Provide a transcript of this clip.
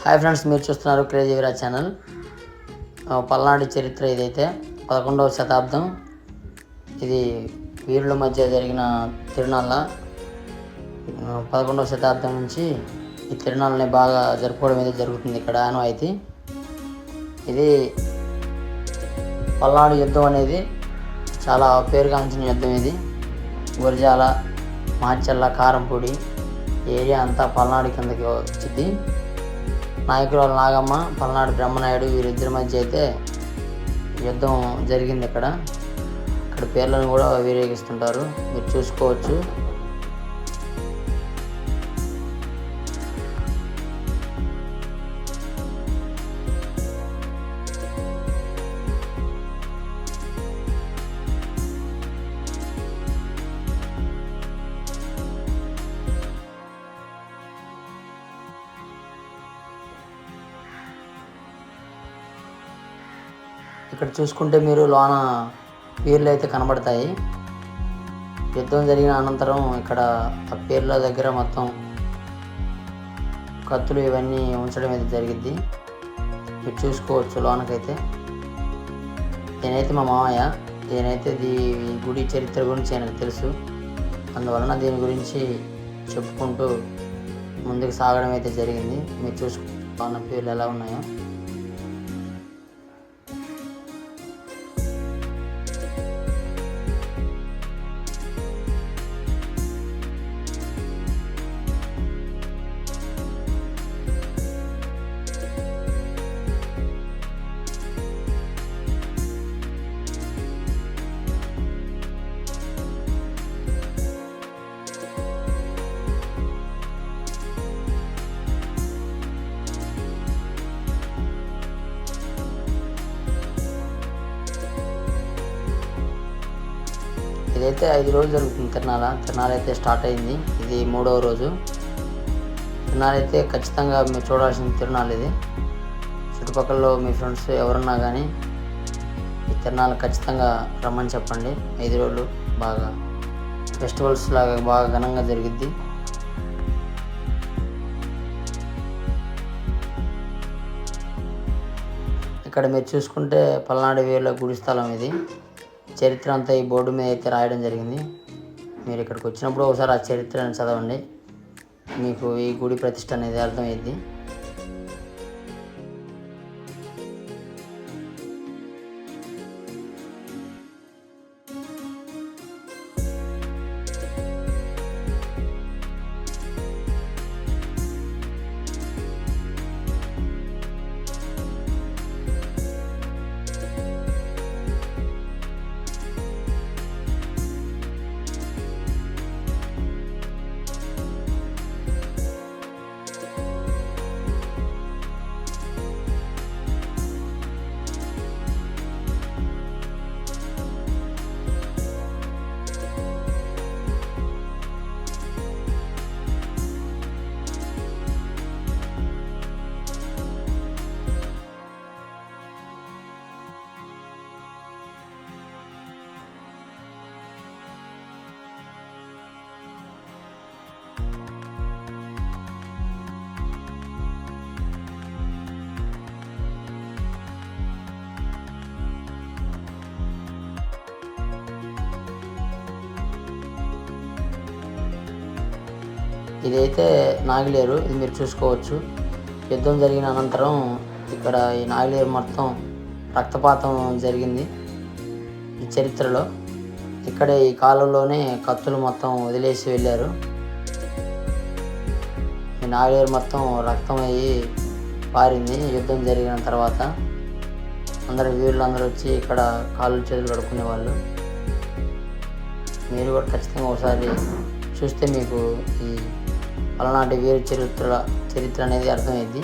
Hi friends, మీరు చూస్తున్నారు crazy Viraj channel. Palnadu చరిత్ర ఇదైతే 11వ శతాబ్దం. ఇది వీరుల మధ్య జరిగిన తిరునాళ్ళ. 11వ శతాబ్దం నుంచి ఈ తిరునాళ్ళని బాగా జరుపుకోవడం అయితే జరుగుతుంది ఇక్కడ ఆనవాయితీ. ఇది పల్నాడు యుద్ధం అనేది చాలా పేరుగాంచిన యుద్ధం. ఇది గురజాల, మాచర్ల, కారంపూడి ఏరియా అంతా పల్నాడు కిందకి వచ్చింది. నాయకురాలు నాగమ్మ, పల్నాడు బ్రహ్మనాయుడు వీరిద్దరి మధ్య అయితే యుద్ధం జరిగింది. ఇక్కడ పేర్లను కూడా వీరేగిస్తుంటారు, మీరు చూసుకోవచ్చు. ఇక్కడ చూసుకుంటే మీరు లోన పేర్లు అయితే కనబడతాయి. యుద్ధం జరిగిన అనంతరం ఇక్కడ ఆ పేర్ల దగ్గర మొత్తం కత్తులు ఇవన్నీ ఉంచడం అయితే జరిగిద్ది, మీరు చూసుకోవచ్చు. లోనకైతే నేనైతే మా మామయ్య, నేనైతే ఈ గుడి చరిత్ర గురించి ఆయనకు తెలుసు, అందువలన దీని గురించి చెప్పుకుంటూ ముందుకు సాగడం అయితే జరిగింది. మీరు చూసుకున్న పేర్లు ఎలా ఉన్నాయో. ఇదైతే 5 రోజులు జరుగుతుంది తిరునాళ్ళ అయితే స్టార్ట్ అయింది. ఇది 3వ రోజు. తిరునాళ్ళ అయితే ఖచ్చితంగా మీరు చూడాల్సిన తిరునాళ్ళ ఇది. చుట్టుపక్కల మీ ఫ్రెండ్స్ ఎవరున్నా కానీ ఈ తిరునాళ్ళ ఖచ్చితంగా రమ్మని చెప్పండి. 5 రోజులు బాగా ఫెస్టివల్స్ లాగా బాగా ఘనంగా జరిగిద్ది. ఇక్కడ మీరు చూసుకుంటే పల్నాడు వీరుల గుడి స్థలం ఇది. చరిత్ర అంతా ఈ బోర్డు మీద అయితే రాయడం జరిగింది. మీరు ఇక్కడికి వచ్చినప్పుడు ఒకసారి ఆ చరిత్రను చదవండి, మీకు ఈ గుడి ప్రతిష్ట అనేది అర్థమైంది. ఇదైతే నాగిలేరు, ఇది మీరు చూసుకోవచ్చు. యుద్ధం జరిగిన అనంతరం ఇక్కడ ఈ నాగిలేరు మొత్తం రక్తపాతం జరిగింది ఈ చరిత్రలో. ఇక్కడే ఈ కాలంలోనే కత్తులు మొత్తం వదిలేసి వెళ్ళారు. ఈ నాగిలేరు మొత్తం రక్తం అయ్యి పారింది యుద్ధం జరిగిన తర్వాత. వీరులందరూ వచ్చి ఇక్కడ కాళ్ళు చేతులు కడుక్కునేవాళ్ళు. మీరు కూడా ఖచ్చితంగా ఒకసారి చూస్తే మీకు ఈ పల్నాటి వీర చరిత్ర అనేది అర్థమైంది.